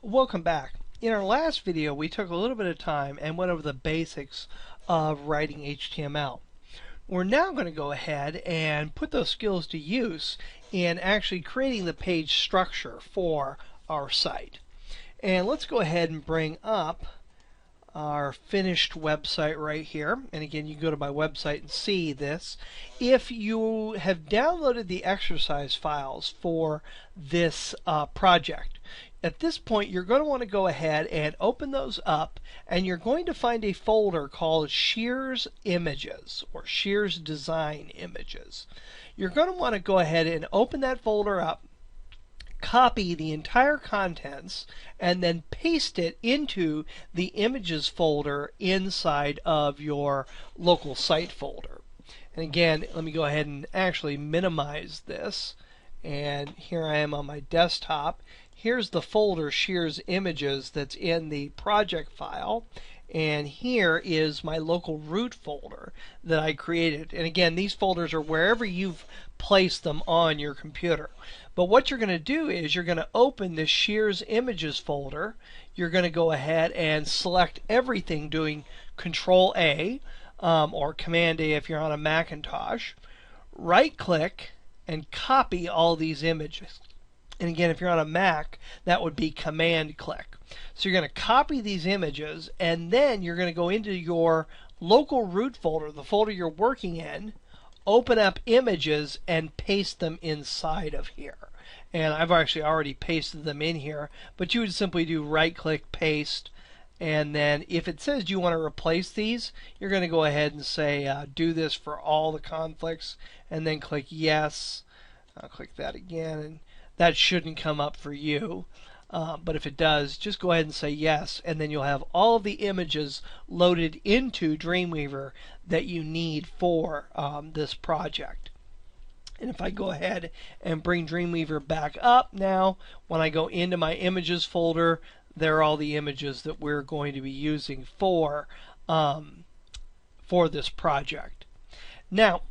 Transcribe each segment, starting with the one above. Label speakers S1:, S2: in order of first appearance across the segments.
S1: Welcome back. In our last video, we took a little bit of time and went over the basics of writing HTML. We're now going to go ahead and put those skills to use in actually creating the page structure for our site. And let's go ahead and bring up our finished website right here. And again, you can go to my website and see this. If you have downloaded the exercise files for this project, at this point you're going to want to go ahead and open those up, and you're going to find a folder called Shears Images or Shears Design Images. You're going to want to go ahead and open that folder up, copy the entire contents, and then paste it into the images folder inside of your local site folder. And again, let me go ahead and actually minimize this. And here I am on my desktop. Here's the folder Shears Images that's in the project file. And here is my local root folder that I created. And again, these folders are wherever you've placed them on your computer. But what you're going to do is you're going to open this Shears Images folder. You're going to go ahead and select everything doing Control A or Command A if you're on a Macintosh. Right click and copy all these images. And again, if you're on a Mac, that would be Command click. So you're going to copy these images, and then you're going to go into your local root folder, the folder you're working in, open up images, and paste them inside of here. And I've actually already pasted them in here, but you would simply do right click, paste, and then if it says you want to replace these, you're going to go ahead and say do this for all the conflicts, and then click yes. I'll click that again, and that shouldn't come up for you. But if it does, just go ahead and say yes, and then you'll have all of the images loaded into Dreamweaver that you need for this project. And if I go ahead and bring Dreamweaver back up now, when I go into my images folder, there are all the images that we're going to be using for this project. Now,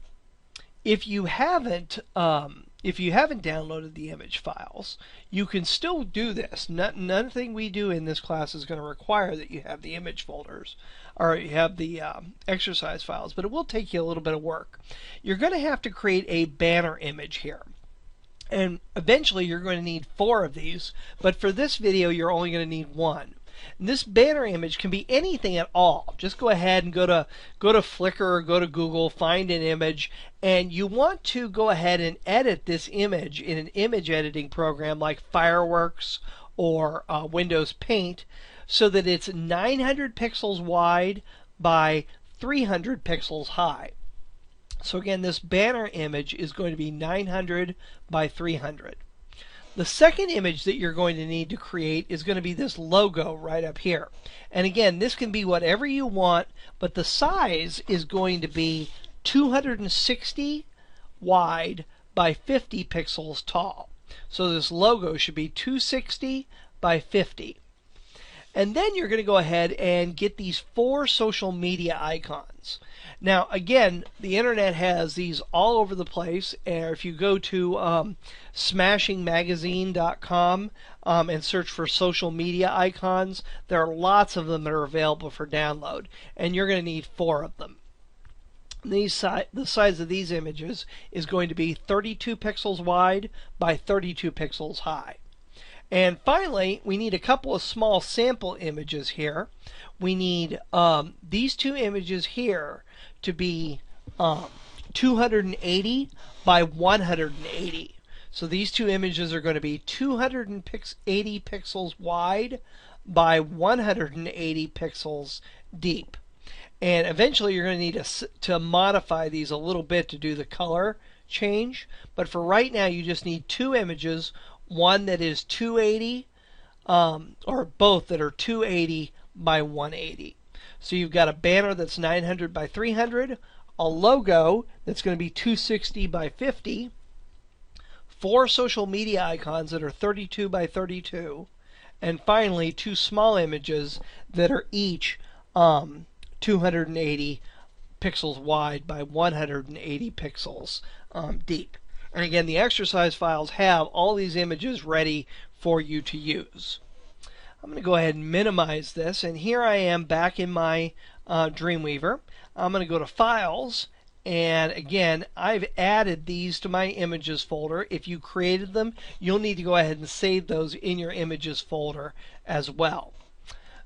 S1: if you haven't downloaded the image files, you can still do this. Nothing we do in this class is going to require that you have the image folders or you have the exercise files, but it will take you a little bit of work. You're going to have to create a banner image here. And eventually you're going to need 4 of these, but for this video you're only going to need 1. And this banner image can be anything at all. Just go ahead and go to Flickr or go to Google, find an image, and you want to go ahead and edit this image in an image editing program like Fireworks or Windows Paint so that it's 900 pixels wide by 300 pixels high. So again, this banner image is going to be 900 by 300. The second image that you're going to need to create is going to be this logo right up here. And again, this can be whatever you want, but the size is going to be 260 wide by 50 pixels tall. So this logo should be 260 by 50. And then you're going to go ahead and get these 4 social media icons. Now, again, the internet has these all over the place. If you go to smashingmagazine.com and search for social media icons, there are lots of them that are available for download, and you're going to need 4 of them. The size of these images is going to be 32 pixels wide by 32 pixels high. And finally, we need a couple of small sample images here. We need these 2 images here to be 280 by 180. So these 2 images are going to be 280 pixels wide by 180 pixels deep. And eventually you're going to need to modify these a little bit to do the color change. But for right now, you just need 2 images. One that is 280, or both that are 280 by 180. So you've got a banner that's 900 by 300, a logo that's going to be 260 by 50, 4 social media icons that are 32 by 32, and finally 2 small images that are each 280 pixels wide by 180 pixels deep. And again, the exercise files have all these images ready for you to use. I'm going to go ahead and minimize this, and here I am back in my Dreamweaver. I'm going to go to Files, and again, I've added these to my Images folder. If you created them, you'll need to go ahead and save those in your Images folder as well.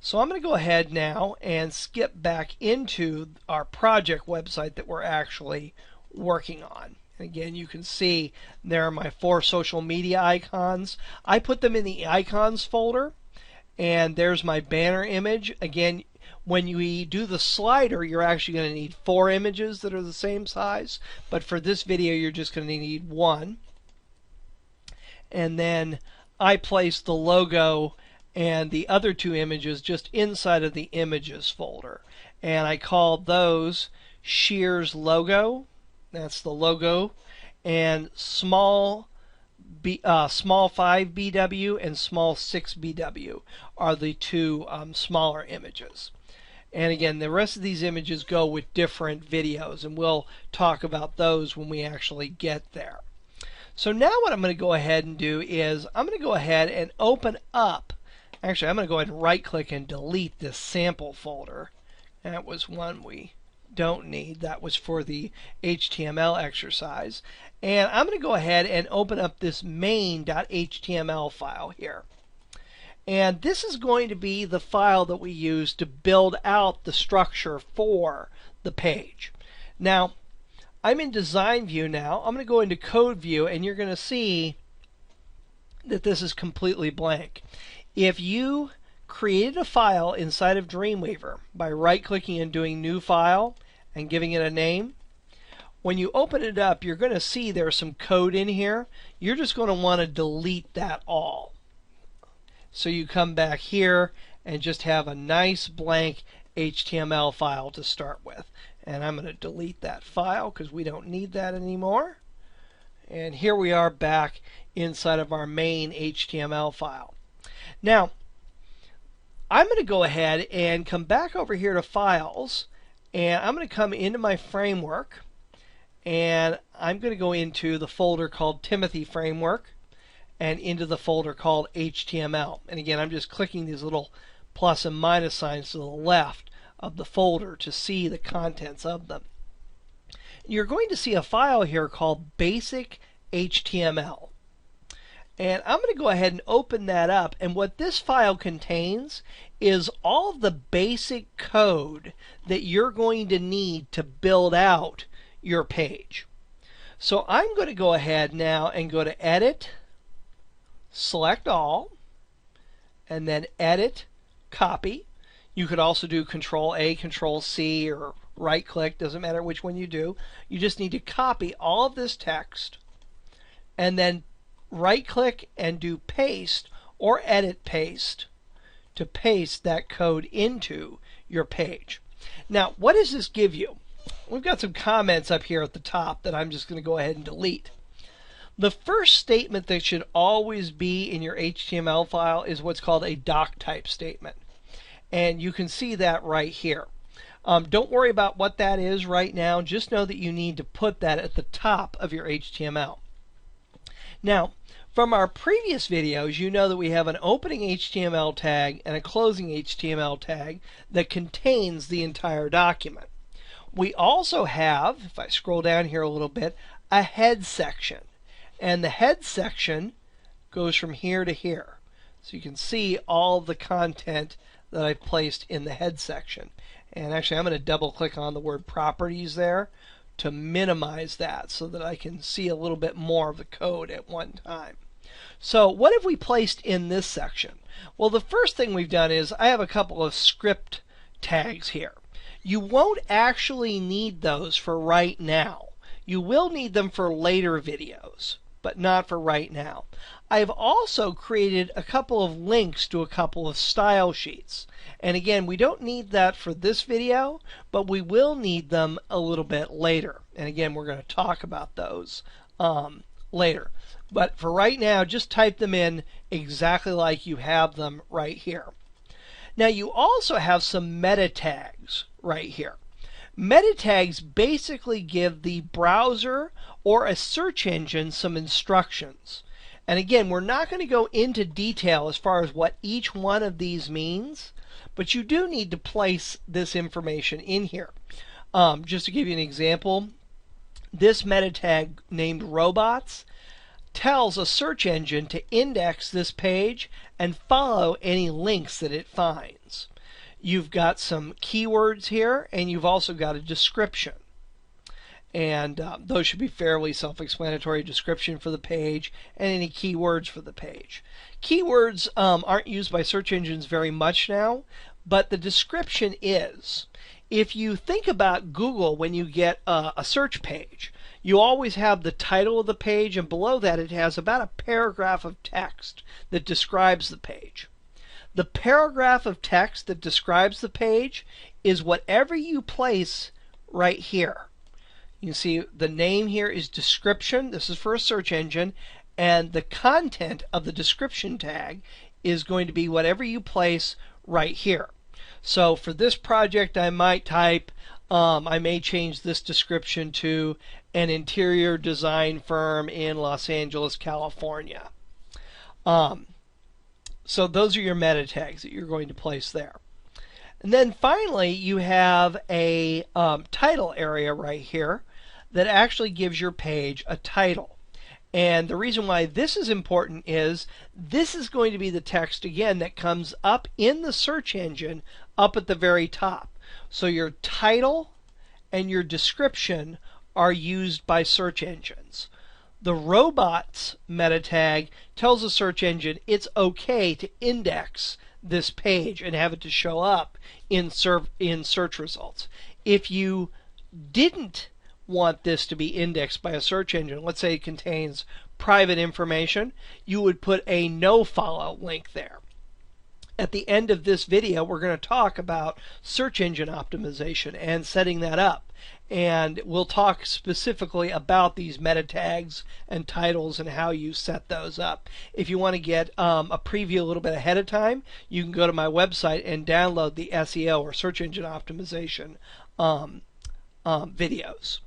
S1: So I'm going to go ahead now and skip back into our project website that we're actually working on. Again, you can see there are my 4 social media icons. I put them in the icons folder, and there's my banner image. Again, when you do the slider, you're actually going to need 4 images that are the same size, but for this video you're just going to need 1. And then I placed the logo and the other 2 images just inside of the images folder, and I called those Shears logo. That's the logo, and small 5 BW and small 6 BW are the 2 smaller images. And again, the rest of these images go with different videos, and we'll talk about those when we actually get there. So now what I'm going to go ahead and do is I'm going to go ahead and open up. Actually, I'm going to go ahead and right click and delete this sample folder. That was one we don't need. That was for the HTML exercise. And I'm going to go ahead and open up this main.html file here. And this is going to be the file that we use to build out the structure for the page. Now, I'm in design view now. I'm going to go into code view, and you're going to see that this is completely blank. If you created a file inside of Dreamweaver by right-clicking and doing New File and giving it a name, when you open it up, you're going to see there's some code in here. You're just going to want to delete that all. So you come back here and just have a nice blank HTML file to start with. And I'm going to delete that file because we don't need that anymore. And here we are back inside of our main HTML file. Now, I'm going to go ahead and come back over here to Files, and I'm going to come into my framework, and I'm going to go into the folder called Timothy Framework and into the folder called HTML. And again, I'm just clicking these little plus and minus signs to the left of the folder to see the contents of them. You're going to see a file here called Basic HTML. And I'm going to go ahead and open that up, and what this file contains is all of the basic code that you're going to need to build out your page. So I'm going to go ahead now and go to Edit, select all, and then Edit, Copy. You could also do Control A, Control C, or right click, doesn't matter which one you do. You just need to copy all of this text, and then right click and do Paste or Edit Paste to paste that code into your page. Now, what does this give you? We've got some comments up here at the top that I'm just going to go ahead and delete. The first statement that should always be in your HTML file is what's called a doc type statement. And you can see that right here. Don't worry about what that is right now. Just know that you need to put that at the top of your HTML. Now, from our previous videos, you know that we have an opening HTML tag and a closing HTML tag that contains the entire document. We also have, if I scroll down here a little bit, a head section. And the head section goes from here to here. So you can see all the content that I've placed in the head section. And actually, I'm going to double click on the word properties there to minimize that so that I can see a little bit more of the code at one time. So what have we placed in this section? Well, the first thing we've done is I have a couple of script tags here. You won't actually need those for right now. You will need them for later videos, but not for right now. I've also created a couple of links to a couple of style sheets. And again, we don't need that for this video, but we will need them a little bit later. And again, we're going to talk about those later. But for right now, just type them in exactly like you have them right here. Now, you also have some meta tags right here. Meta tags basically give the browser or a search engine some instructions. And again, we're not going to go into detail as far as what each one of these means, but you do need to place this information in here. Just to give you an example, this meta tag named robots tells a search engine to index this page and follow any links that it finds. You've got some keywords here, and you've also got a description. And those should be fairly self-explanatory. Description for the page and any keywords for the page. Keywords aren't used by search engines very much now, but the description is. If you think about Google, when you get a search page, you always have the title of the page, and below that it has about a paragraph of text that describes the page. The paragraph of text that describes the page is whatever you place right here. You can see the name here is description. This is for a search engine. And the content of the description tag is going to be whatever you place right here. So for this project, I might type, I may change this description to an interior design firm in Los Angeles, California. So those are your meta tags that you're going to place there. And then finally, you have a title area right here that actually gives your page a title. And the reason why this is important is this is going to be the text, again, that comes up in the search engine up at the very top. So your title and your description are used by search engines. The robots meta tag tells the search engine it's okay to index this page and have it to show up in search results. If you didn't want this to be indexed by a search engine, let's say it contains private information, you would put a no follow link there. At the end of this video, we're going to talk about search engine optimization and setting that up. And we'll talk specifically about these meta tags and titles and how you set those up. If you want to get a preview a little bit ahead of time, you can go to my website and download the SEO or search engine optimization videos.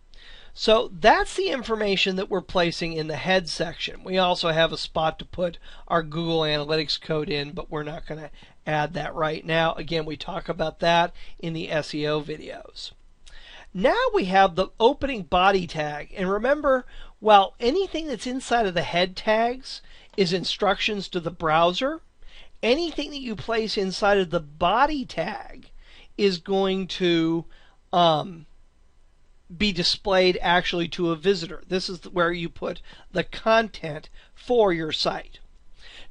S1: So that's the information that we're placing in the head section. We also have a spot to put our Google Analytics code in, but we're not going to add that right now. Again, we talk about that in the SEO videos. Now we have the opening body tag. And remember, while anything that's inside of the head tags is instructions to the browser, anything that you place inside of the body tag is going to be displayed actually to a visitor. This is where you put the content for your site.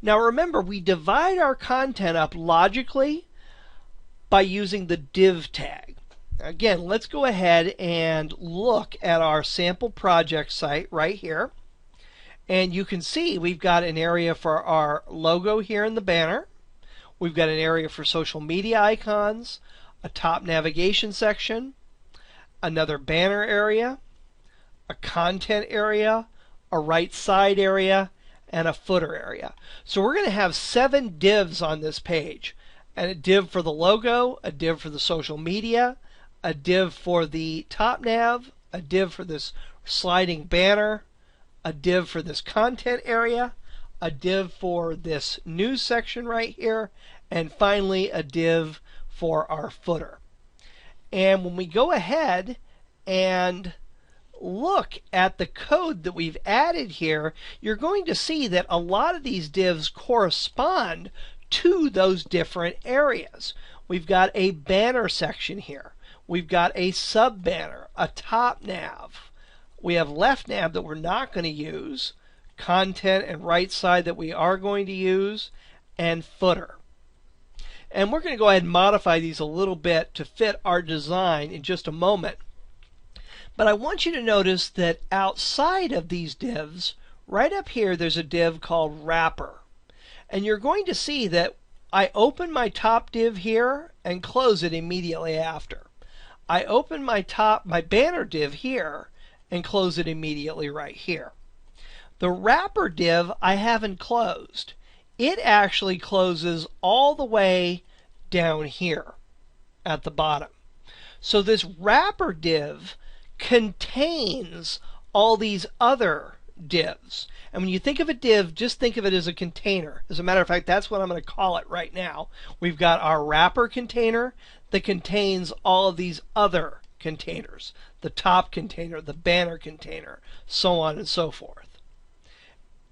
S1: Now remember, we divide our content up logically by using the div tag. Again, let's go ahead and look at our sample project site right here. And you can see we've got an area for our logo here in the banner. We've got an area for social media icons, a top navigation section, another banner area, a content area, a right side area, and a footer area. So we're going to have 7 divs on this page. And a div for the logo, a div for the social media, a div for the top nav, a div for this sliding banner, a div for this content area, a div for this news section right here, and finally a div for our footer. And when we go ahead and look at the code that we've added here, you're going to see that a lot of these divs correspond to those different areas. We've got a banner section here. We've got a sub banner, a top nav. We have left nav that we're not going to use, content and right side that we are going to use, and footer. And we're going to go ahead and modify these a little bit to fit our design in just a moment. But I want you to notice that outside of these divs, right up here, there's a div called wrapper. And you're going to see that I open my top div here and close it immediately after. I open my banner div here and close it immediately right here. The wrapper div I haven't closed. It actually closes all the way down here at the bottom. So this wrapper div contains all these other divs. And when you think of a div, just think of it as a container. As a matter of fact, that's what I'm going to call it right now. We've got our wrapper container that contains all of these other containers. The top container, the banner container, so on and so forth.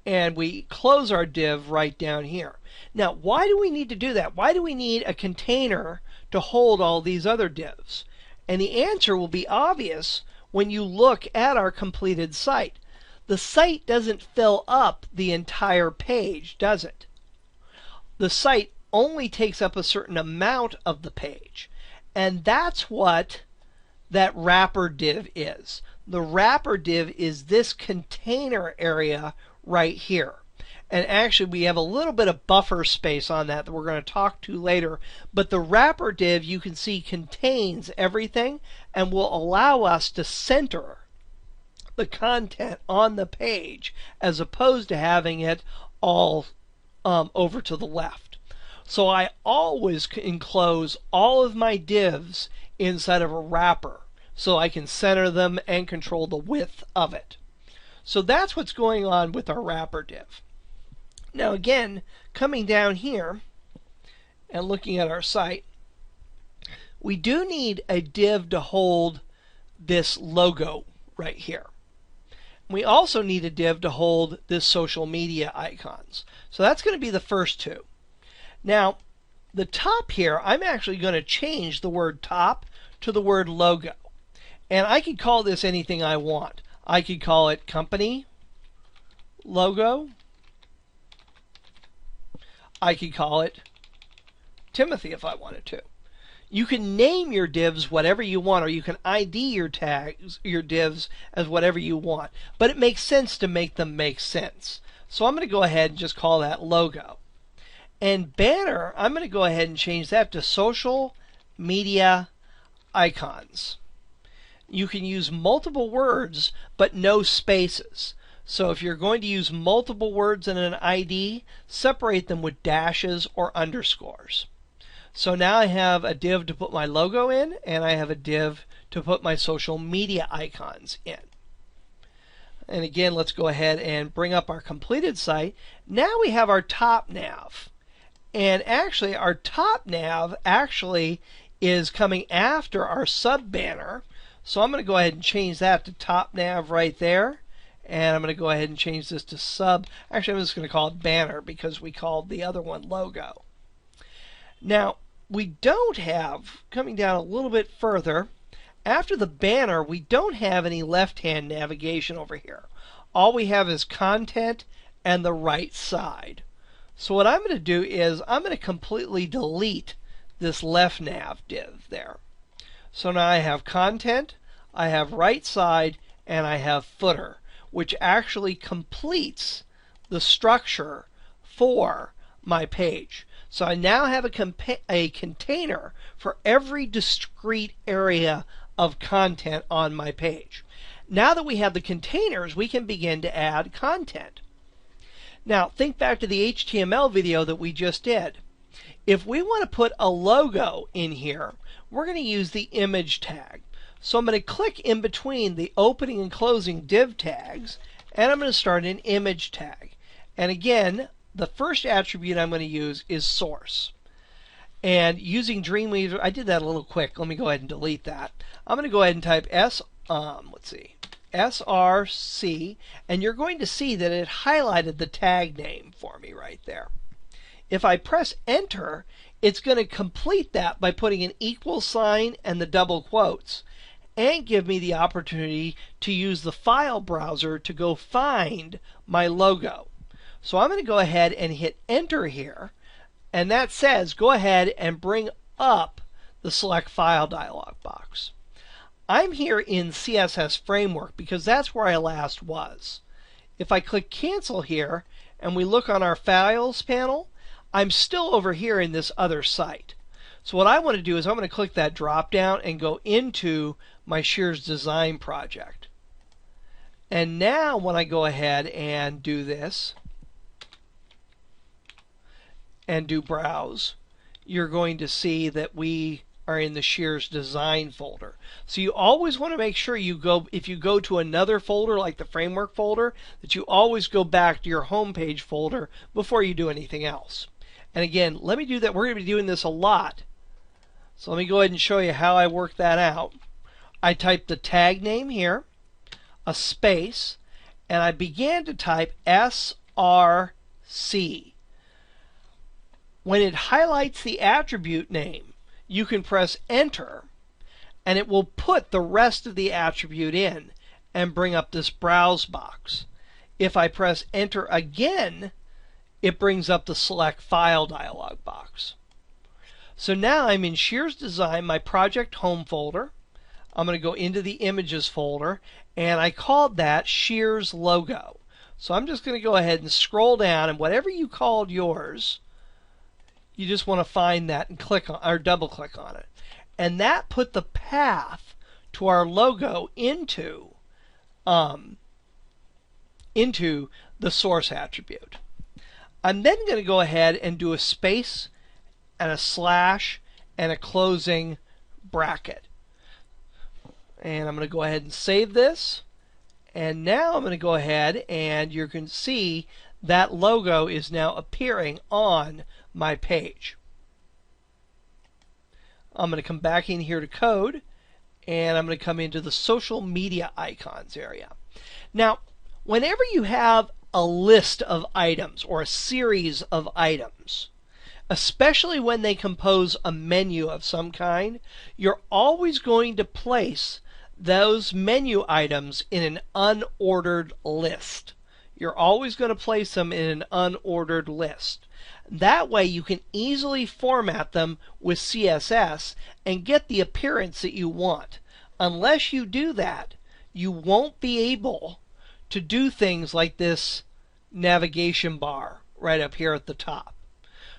S1: And we close our div right down here. Now, why do we need to do that? Why do we need a container to hold all these other divs? And the answer will be obvious when you look at our completed site. The site doesn't fill up the entire page, does it? The site only takes up a certain amount of the page. And that's what that wrapper div is. The wrapper div is this container area right here. And actually we have a little bit of buffer space on that we're going to talk to later. But the wrapper div, you can see, contains everything and will allow us to center the content on the page as opposed to having it all over to the left. So I always enclose all of my divs inside of a wrapper so I can center them and control the width of it. So that's what's going on with our wrapper div. Now again, coming down here and looking at our site, we do need a div to hold this logo right here. We also need a div to hold this social media icons. So that's going to be the first two. Now, the top here, I'm actually going to change the word top to the word logo. And I could call this anything I want. I could call it company logo. I could call it Timothy if I wanted to. You can name your divs whatever you want, or you can ID your tags, your divs as whatever you want. But it makes sense to make them make sense. So I'm going to go ahead and just call that logo. And banner, I'm going to go ahead and change that to social media icons. You can use multiple words, but no spaces. So if you're going to use multiple words in an ID, separate them with dashes or underscores. So now I have a div to put my logo in, and I have a div to put my social media icons in. And again, let's go ahead and bring up our completed site. Now we have our top nav. And actually, our top nav actually is coming after our sub banner. So I'm going to go ahead and change that to top nav right there. And I'm going to go ahead and change this to sub. Actually, I'm just going to call it banner because we called the other one logo. Now, we don't have, coming down a little bit further, after the banner, we don't have any left-hand navigation over here. All we have is content and the right side. So what I'm going to do is I'm going to completely delete this left nav div there. So now I have content, I have right side, and I have footer, which actually completes the structure for my page. So I now have a container for every discrete area of content on my page. Now that we have the containers, we can begin to add content. Now think back to the HTML video that we just did. If we want to put a logo in here, we're going to use the image tag. So I'm going to click in between the opening and closing div tags, and I'm going to start an image tag. And again, the first attribute I'm going to use is source. And using Dreamweaver, I did that a little quick. Let me go ahead and delete that. I'm going to go ahead and type src, and you're going to see that it highlighted the tag name for me right there. If I press enter, it's going to complete that by putting an equal sign and the double quotes, and give me the opportunity to use the file browser to go find my logo. So I'm going to go ahead and hit enter here, and that says go ahead and bring up the select file dialog box. I'm here in CSS framework because that's where I last was. If I click cancel here and we look on our files panel, I'm still over here in this other site. So what I want to do is I'm going to click that drop down and go into my Shears design project. And now when I go ahead and do this and do browse, you're going to see that we are in the Shears Design folder. So you always want to make sure you go, if you go to another folder like the framework folder, that you always go back to your home page folder before you do anything else. And again, let me do that. We're going to be doing this a lot. So let me go ahead and show you how I work that out. I type the tag name here, a space, and I began to type src. When it highlights the attribute name, you can press enter and it will put the rest of the attribute in and bring up this browse box. If I press enter again, it brings up the select file dialog box. So now I'm in Shears Design, my project home folder. I'm going to go into the images folder and I called that Shears logo. So I'm just going to go ahead and scroll down, and whatever you called yours, you just want to find that and click on, or double click on it. And that put the path to our logo into the source attribute. I'm then going to go ahead and do a space and a slash and a closing bracket. And I'm going to go ahead and save this. And now I'm going to go ahead and you can see that logo is now appearing on my page. I'm going to come back in here to code, and I'm going to come into the social media icons area. Now, whenever you have a list of items or a series of items, especially when they compose a menu of some kind, you're always going to place those menu items in an unordered list. You're always going to place them in an unordered list. That way you can easily format them with CSS and get the appearance that you want. Unless you do that, you won't be able to do things like this navigation bar right up here at the top.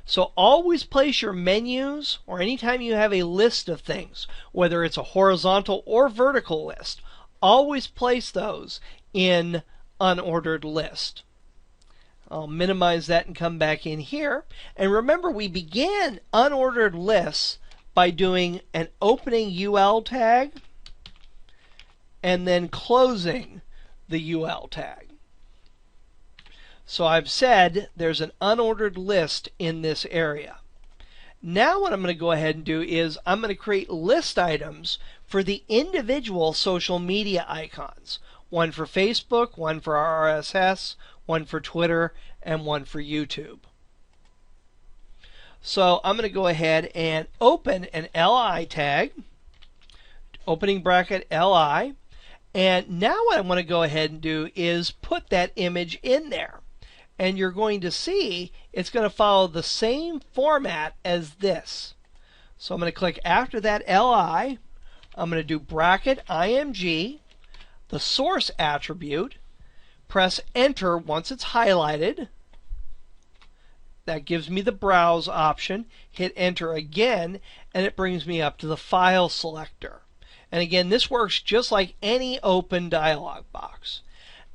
S1: So always place your menus, or anytime you have a list of things, whether it's a horizontal or vertical list, always place those in unordered list. I'll minimize that and come back in here. And remember, we began unordered lists by doing an opening UL tag and then closing the UL tag. So I've said there's an unordered list in this area. Now what I'm going to go ahead and do is I'm going to create list items for the individual social media icons. One for Facebook, one for RSS, one for Twitter, and one for YouTube. So I'm going to go ahead and open an LI tag, opening bracket LI, and now what I want to go ahead and do is put that image in there. And you're going to see it's going to follow the same format as this. So I'm going to click after that LI. I'm going to do bracket IMG, the source attribute, press enter once it's highlighted. That gives me the browse option. Hit enter again and it brings me up to the file selector. And again, this works just like any open dialog box.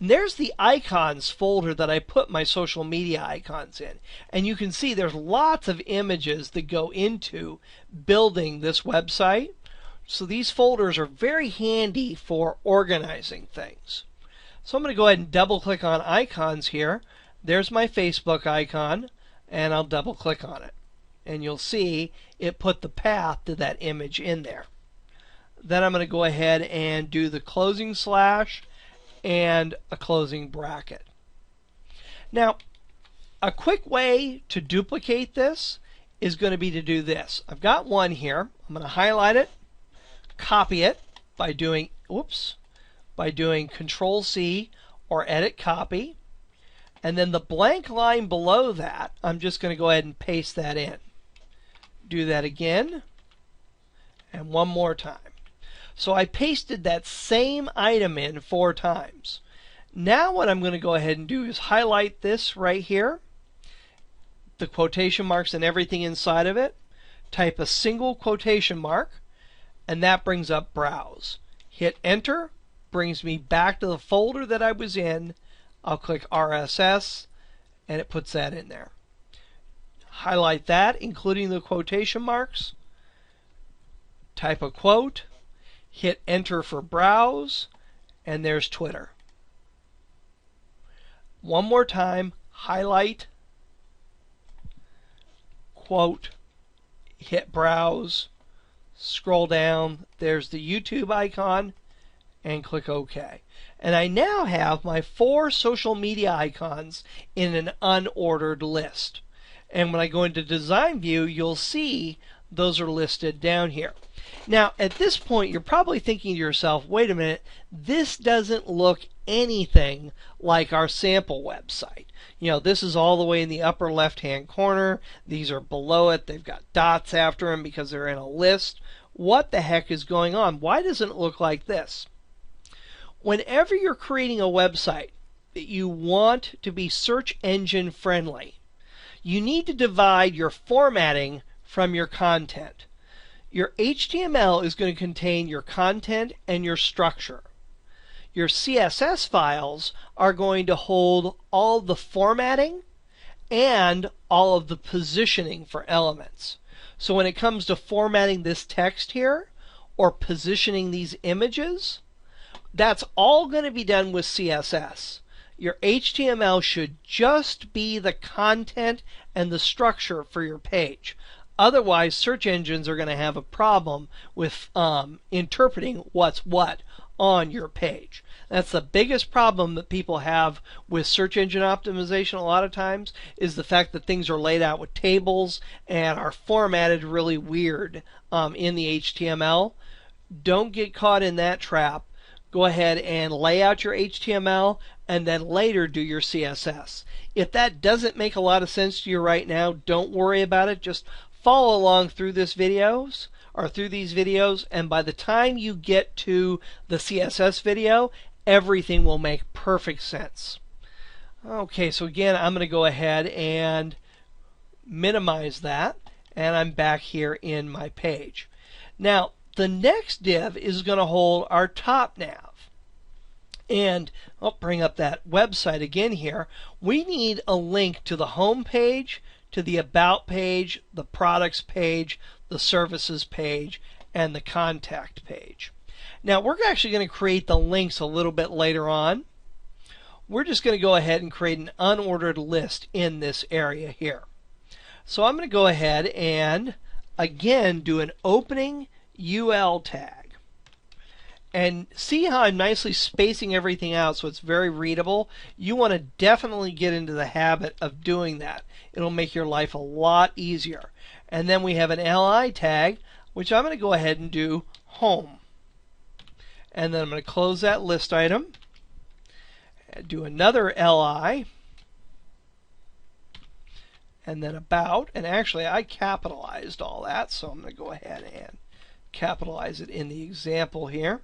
S1: And there's the icons folder that I put my social media icons in. And you can see there's lots of images that go into building this website. So these folders are very handy for organizing things. So I'm going to go ahead and double click on icons here. There's my Facebook icon, and I'll double click on it. And you'll see it put the path to that image in there. Then I'm going to go ahead and do the closing slash and a closing bracket. Now, a quick way to duplicate this is going to be to do this. I've got one here. I'm going to highlight it, copy it by doing Control C or Edit Copy, and then the blank line below that, I'm just going to go ahead and paste that in. Do that again, and one more time. So I pasted that same item in 4 times. Now what I'm going to go ahead and do is highlight this right here, the quotation marks and everything inside of it, type a single quotation mark, and that brings up Browse. Hit Enter, brings me back to the folder that I was in. I'll click RSS, and it puts that in there. Highlight that, including the quotation marks, type a quote, hit enter for browse, and there's Twitter. One more time, highlight, quote, hit browse, scroll down, there's the YouTube icon, and click OK. And I now have my 4 social media icons in an unordered list. And when I go into Design View, you'll see those are listed down here. Now, at this point, you're probably thinking to yourself, wait a minute, this doesn't look anything like our sample website. You know, this is all the way in the upper left-hand corner. These are below it. They've got dots after them because they're in a list. What the heck is going on? Why doesn't it look like this? Whenever you're creating a website that you want to be search engine friendly, you need to divide your formatting from your content. Your HTML is going to contain your content and your structure. Your CSS files are going to hold all the formatting and all of the positioning for elements. So when it comes to formatting this text here or positioning these images, that's all going to be done with CSS. Your HTML should just be the content and the structure for your page. Otherwise, search engines are going to have a problem with interpreting what's what on your page. That's the biggest problem that people have with search engine optimization a lot of times, is the fact that things are laid out with tables and are formatted really weird in the HTML. Don't get caught in that trap. Go ahead and lay out your HTML and then later do your CSS. If that doesn't make a lot of sense to you right now, don't worry about it. Just follow along through these videos, and by the time you get to the CSS video, everything will make perfect sense. Okay, so again, I'm going to go ahead and minimize that, and I'm back here in my page. Now, the next div is going to hold our top nav. And I'll bring up that website again here. We need a link to the home page, to the about page, the products page, the services page, and the contact page. Now, we're actually going to create the links a little bit later on. We're just going to go ahead and create an unordered list in this area here. So I'm going to go ahead and again do an opening UL tag. And see how I'm nicely spacing everything out so it's very readable? You want to definitely get into the habit of doing that. It'll make your life a lot easier. And then we have an LI tag, which I'm going to go ahead and do home. And then I'm going to close that list item. Do another LI. And then about. And actually, I capitalized all that, so I'm going to go ahead and capitalize it in the example here.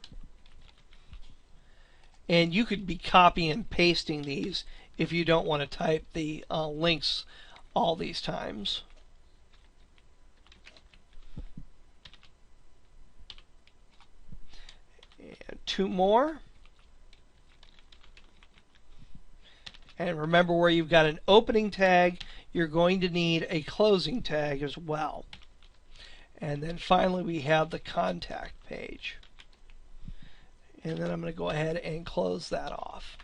S1: And you could be copying and pasting these if you don't want to type the links all these times. And 2 more. And remember, where you've got an opening tag, you're going to need a closing tag as well. And then finally we have the contact page. And then I'm going to go ahead and close that off.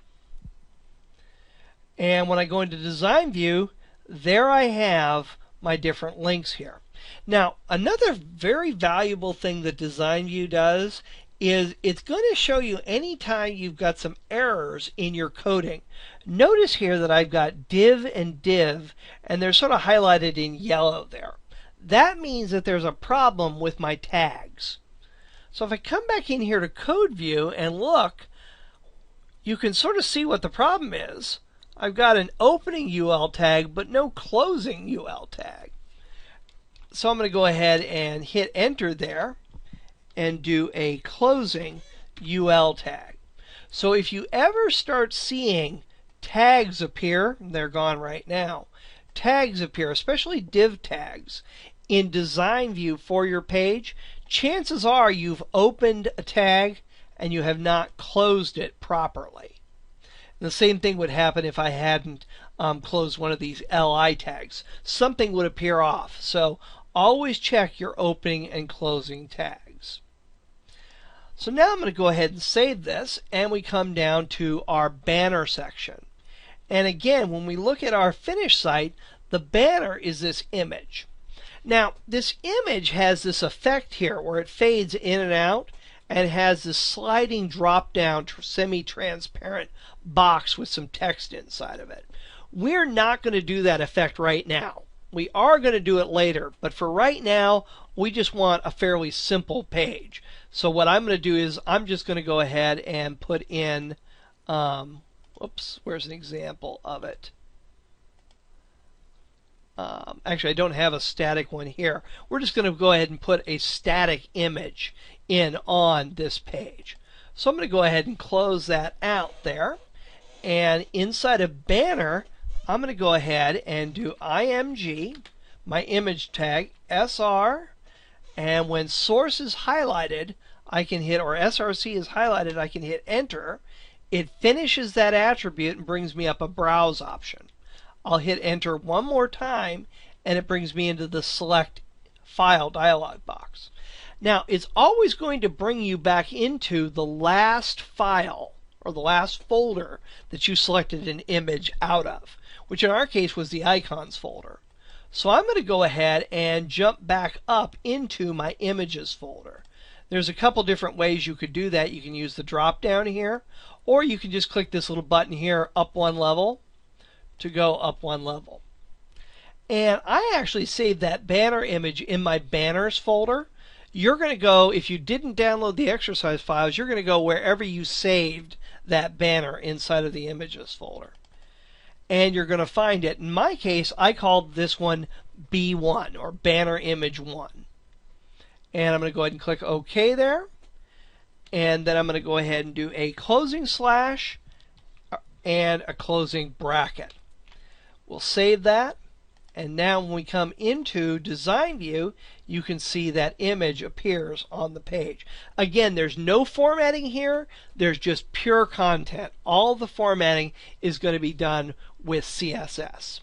S1: And when I go into Design View, there I have my different links here. Now, another very valuable thing that Design View does is it's going to show you anytime you've got some errors in your coding. Notice here that I've got div and div, and they're sort of highlighted in yellow there. That means that there's a problem with my tags. So if I come back in here to Code View and look, you can sort of see what the problem is. I've got an opening UL tag, but no closing UL tag. So I'm going to go ahead and hit Enter there and do a closing UL tag. So if you ever start seeing tags appear, they're gone right now, tags appear, especially div tags, in Design View for your page, chances are you've opened a tag and you have not closed it properly. And the same thing would happen if I hadn't closed one of these LI tags. Something would appear off. So always check your opening and closing tags. So now I'm going to go ahead and save this, and we come down to our banner section. And again, when we look at our finished site, the banner is this image. Now, this image has this effect here where it fades in and out and has this sliding drop-down semi-transparent box with some text inside of it. We're not going to do that effect right now. We are going to do it later, but for right now, we just want a fairly simple page. So what I'm going to do is I'm just going to go ahead and put in, whoops, where's an example of it? Actually, I don't have a static one here. We're just going to go ahead and put a static image in on this page. So I'm going to go ahead and close that out there. And inside of banner, I'm going to go ahead and do img, my image tag, sr, and when source is highlighted, I can hit, or src is highlighted, I can hit enter. It finishes that attribute and brings me up a browse option. I'll hit enter one more time and it brings me into the select file dialog box. Now it's always going to bring you back into the last file or the last folder that you selected an image out of, which in our case was the icons folder. So I'm going to go ahead and jump back up into my images folder. There's a couple different ways you could do that. You can use the drop down here, or you can just click this little button here, up one level, to go up one level. And I actually saved that banner image in my banners folder. You're going to go, if you didn't download the exercise files, you're going to go wherever you saved that banner inside of the images folder. And you're going to find it. In my case, I called this one B1 or banner image 1. And I'm going to go ahead and click OK there. And then I'm going to go ahead and do a closing slash and a closing bracket. We'll save that. And now when we come into design view, you can see that image appears on the page. Again, there's no formatting here. There's just pure content. All the formatting is going to be done with CSS.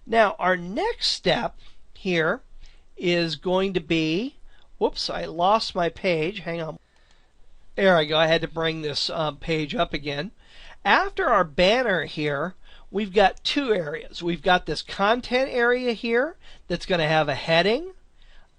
S1: Now, our next step here is going to be, whoops, I lost my page. Hang on. There I go. I had to bring this page up again. After our banner here, we've got two areas. We've got this content area here that's going to have a heading,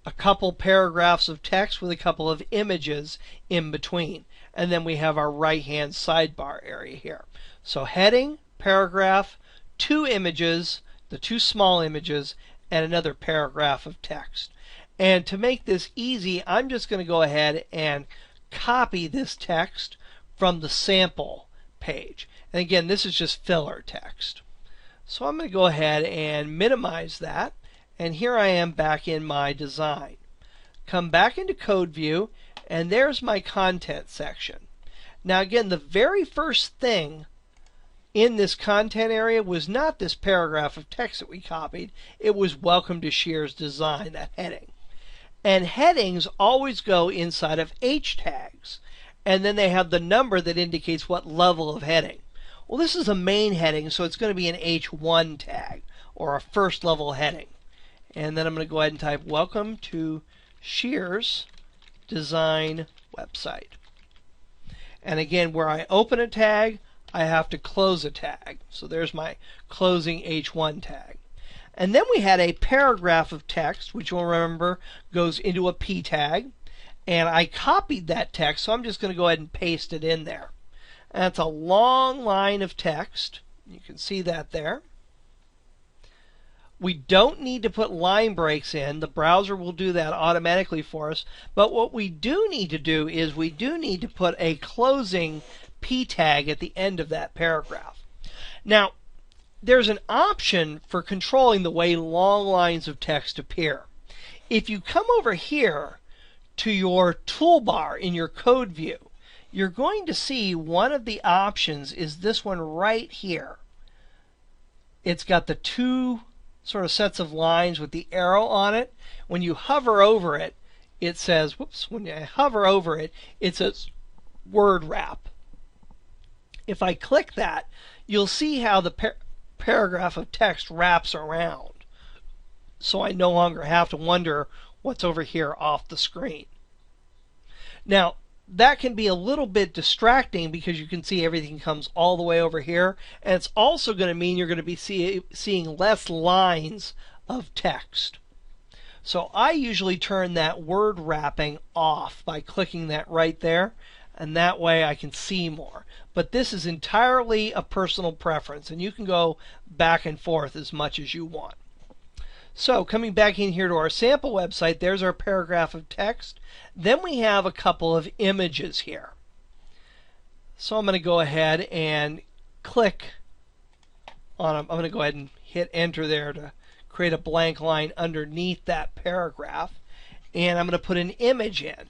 S1: a couple paragraphs of text with a couple of images in between. And then we have our right-hand sidebar area here. So heading, paragraph, two images, the two small images, and another paragraph of text. And to make this easy, I'm just going to go ahead and copy this text from the sample page. And again, this is just filler text. So I'm going to go ahead and minimize that. And here I am back in my design. Come back into code view, and there's my content section. Now again, the very first thing in this content area was not this paragraph of text that we copied. It was welcome to Shear's design, that heading. And headings always go inside of H tags. And then they have the number that indicates what level of heading. Well, this is a main heading, so it's going to be an H1 tag, or a first level heading. And then I'm going to go ahead and type welcome to Shear's design website. And again, where I open a tag, I have to close a tag. So there's my closing H1 tag. And then we had a paragraph of text, which you'll remember goes into a P tag. And I copied that text, so I'm just going to go ahead and paste it in there. And that's a long line of text. You can see that there. We don't need to put line breaks in. The browser will do that automatically for us. But what we do need to do is we do need to put a closing P tag at the end of that paragraph. Now, there's an option for controlling the way long lines of text appear. If you come over here to your toolbar in your code view, you're going to see one of the options is this one right here. It's got the two sort of sets of lines with the arrow on it. When you hover over it, it says, whoops, when you hover over it, it says word wrap. If I click that, you'll see how the paragraph of text wraps around. So I no longer have to wonder what's over here off the screen. Now, that can be a little bit distracting because you can see everything comes all the way over here, and it's also going to mean you're going to be seeing less lines of text. So I usually turn that word wrapping off by clicking that right there, and that way I can see more. But this is entirely a personal preference, and you can go back and forth as much as you want. So coming back in here to our sample website, there's our paragraph of text. Then we have a couple of images here. So I'm going to go ahead and click on them. I'm going to go ahead and hit enter there to create a blank line underneath that paragraph. And I'm going to put an image in.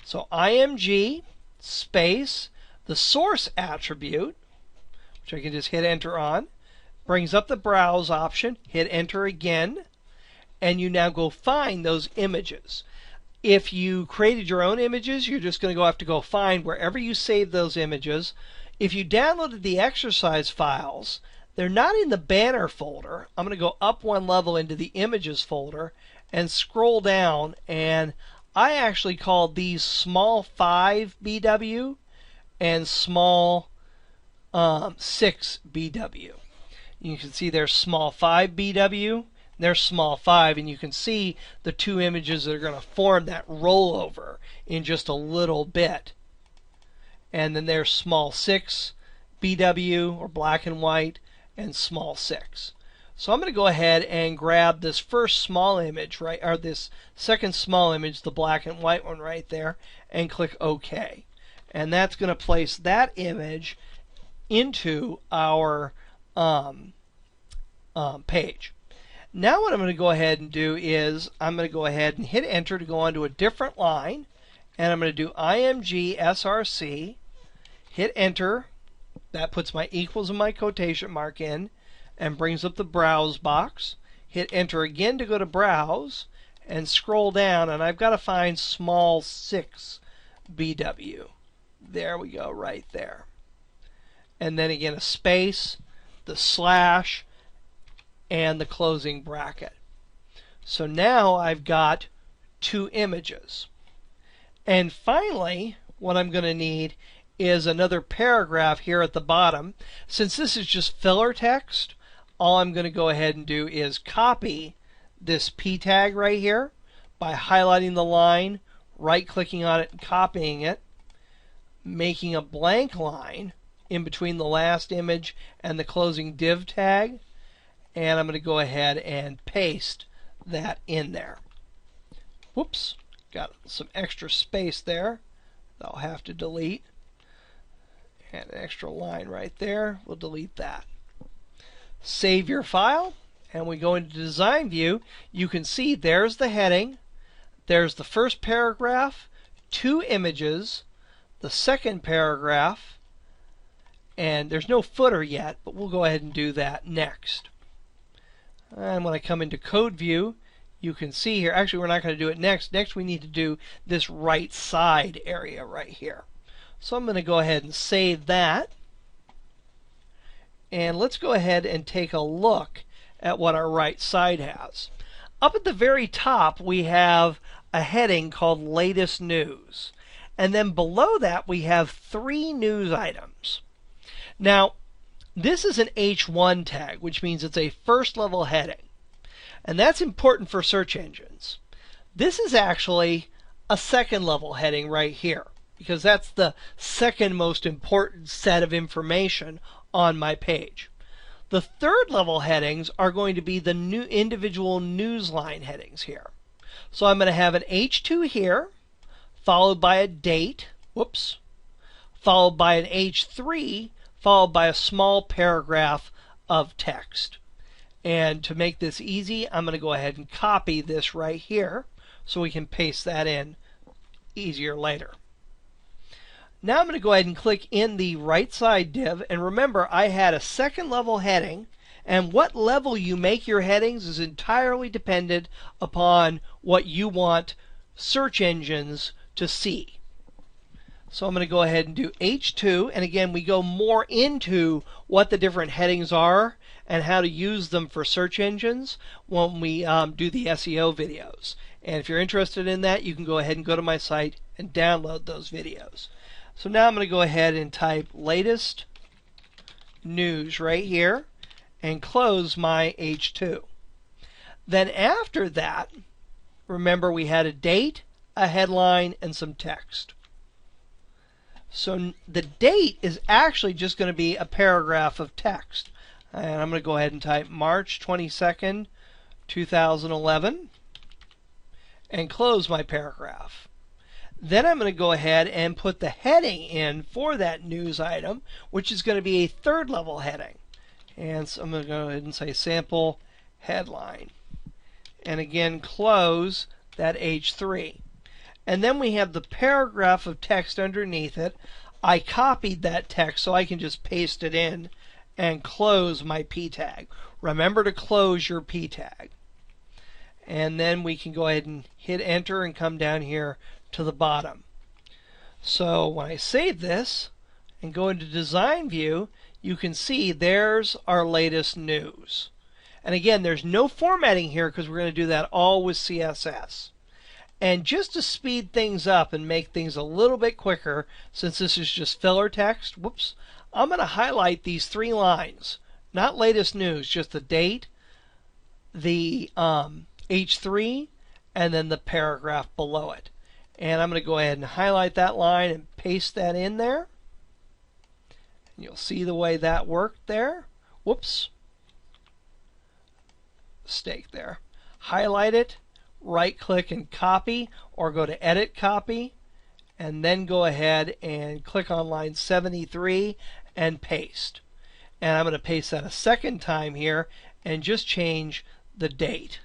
S1: So img space the source attribute, which I can just hit enter on, brings up the browse option, hit enter again, and you now go find those images. If you created your own images, you're just going to have to go find wherever you saved those images. If you downloaded the exercise files, they're not in the banner folder. I'm going to go up one level into the images folder and scroll down, and I actually called these small 5 BW and small 6 BW. You can see there's small 5 BW, there's small 5, and you can see the two images that are going to form that rollover in just a little bit. And then there's small 6 BW, or black and white, and small 6. So I'm going to go ahead and grab this first small image, right, or this second small image, the black and white one right there, and click OK. And that's going to place that image into our page. Now what I'm going to go ahead and do is I'm going to go ahead and hit enter to go onto a different line, and I'm going to do img src, hit enter. That puts my equals and my quotation mark in and brings up the browse box. Hit enter again to go to browse and scroll down, and I've got to find small 6 BW. There we go, right there. And then again a space, the slash, and the closing bracket. So now I've got two images. And finally, what I'm going to need is another paragraph here at the bottom. Since this is just filler text, all I'm going to go ahead and do is copy this P tag right here by highlighting the line, right-clicking on it and copying it, making a blank line in between the last image and the closing div tag, and I'm going to go ahead and paste that in there. Whoops, got some extra space there that I'll have to delete, and an extra line right there. We'll delete that. Save your file, and we go into design view. You can see there's the heading, there's the first paragraph, two images, the second paragraph, and there's no footer yet, but we'll go ahead and do that next. And when I come into code view, you can see here, actually we're not going to do it next. Next we need to do this right side area right here. So I'm going to go ahead and save that. And let's go ahead and take a look at what our right side has. Up at the very top we have a heading called Latest News. And then below that we have 3 news items. Now, this is an H1 tag, which means it's a first level heading. And that's important for search engines. This is actually a second level heading right here, because that's the second most important set of information on my page. The third level headings are going to be the new individual newsline headings here. So I'm going to have an H2 here, followed by a date, whoops, followed by an H3, followed by a small paragraph of text. And to make this easy, I'm going to go ahead and copy this right here so we can paste that in easier later. Now I'm going to go ahead and click in the right side div, and remember I had a second level heading, and what level you make your headings is entirely dependent upon what you want search engines to see. So I'm going to go ahead and do H2, and again we go more into what the different headings are and how to use them for search engines when we do the SEO videos. And if you're interested in that, you can go ahead and go to my site and download those videos. So now I'm going to go ahead and type latest news right here and close my H2. Then after that, remember we had a date, a headline, and some text. So the date is actually just going to be a paragraph of text. And I'm going to go ahead and type March 22nd, 2011 and close my paragraph. Then I'm going to go ahead and put the heading in for that news item, which is going to be a third level heading. And so I'm going to go ahead and say sample headline. And again, close that H3. And then we have the paragraph of text underneath it. I copied that text so I can just paste it in and close my P tag. Remember to close your P tag. And then we can go ahead and hit enter and come down here to the bottom. So when I save this and go into design view, you can see there's our latest news. And again, there's no formatting here because we're going to do that all with CSS. And just to speed things up and make things a little bit quicker, since this is just filler text, I'm going to highlight these 3 lines. Not latest news, just the date, the H3, and then the paragraph below it. And I'm going to go ahead and highlight that line and paste that in there. And you'll see the way that worked there. Mistake there. Highlight it, right click and copy, or go to edit copy, and then go ahead and click on line 73 and paste. And I'm going to paste that a second time here and just change the date.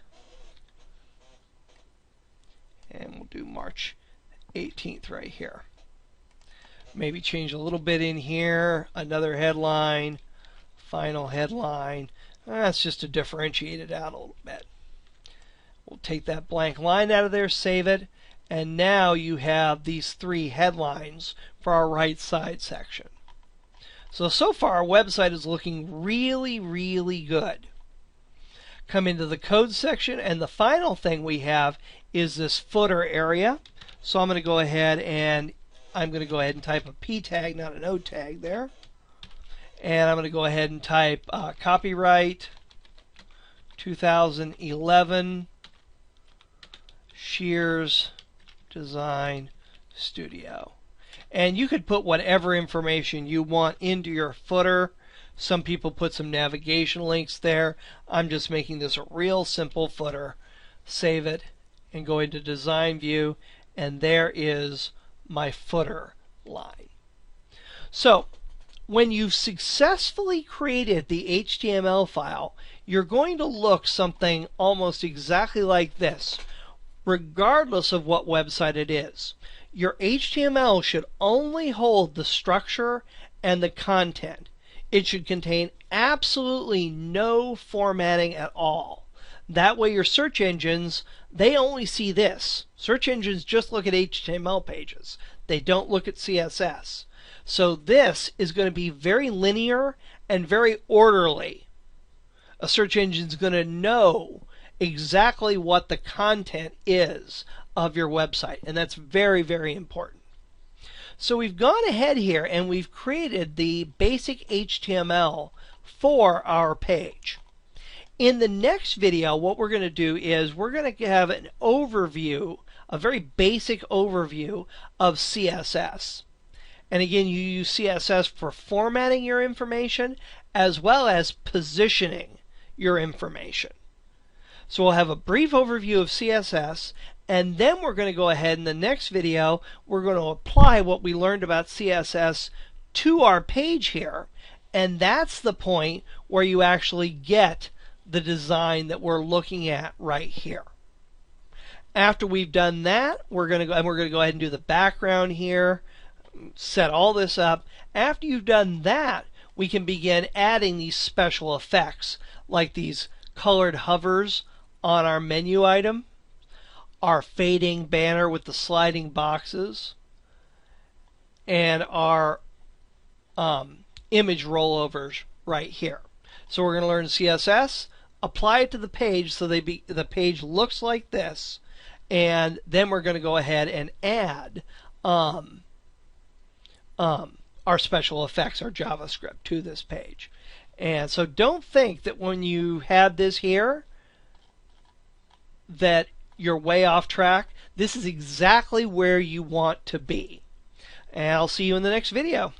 S1: And we'll do March 18th right here. Maybe change a little bit in here, another headline, final headline. That's just to differentiate it out a little bit. We'll take that blank line out of there, save it, and now you have these 3 headlines for our right side section. So far our website is looking really, really good. Come into the code section, and the final thing we have is this footer area. So I'm going to go ahead and type a P tag, not an O tag there. And I'm going to go ahead and type copyright 2011 Shears Design Studio. And you could put whatever information you want into your footer. Some people put some navigation links there. I'm just making this a real simple footer. Save it and go into design view, and there is my footer line. So when you've successfully created the HTML file, you're going to look something almost exactly like this, regardless of what website it is. Your HTML should only hold the structure and the content. It should contain absolutely no formatting at all. That way your search engines, they only see this. Search engines just look at HTML pages. They don't look at CSS. So this is going to be very linear and very orderly. A search engine is going to know exactly what the content is of your website, and that's very, very important. So we've gone ahead here and we've created the basic HTML for our page. In the next video, what we're going to do is we're going to have an overview, a very basic overview of CSS. And again, you use CSS for formatting your information as well as positioning your information. So we'll have a brief overview of CSS, and then we're going to go ahead in the next video, we're going to apply what we learned about CSS to our page here. And that's the point where you actually get the design that we're looking at right here. After we've done that, we're going to go ahead and do the background here, set all this up. After you've done that, we can begin adding these special effects, like these colored hovers on our menu item, our fading banner with the sliding boxes, and our image rollovers right here. So we're going to learn CSS, apply it to the page so the page looks like this, and then we're going to go ahead and add our special effects, our JavaScript, to this page. And so don't think that when you have this here that you're way off track. This is exactly where you want to be. And I'll see you in the next video.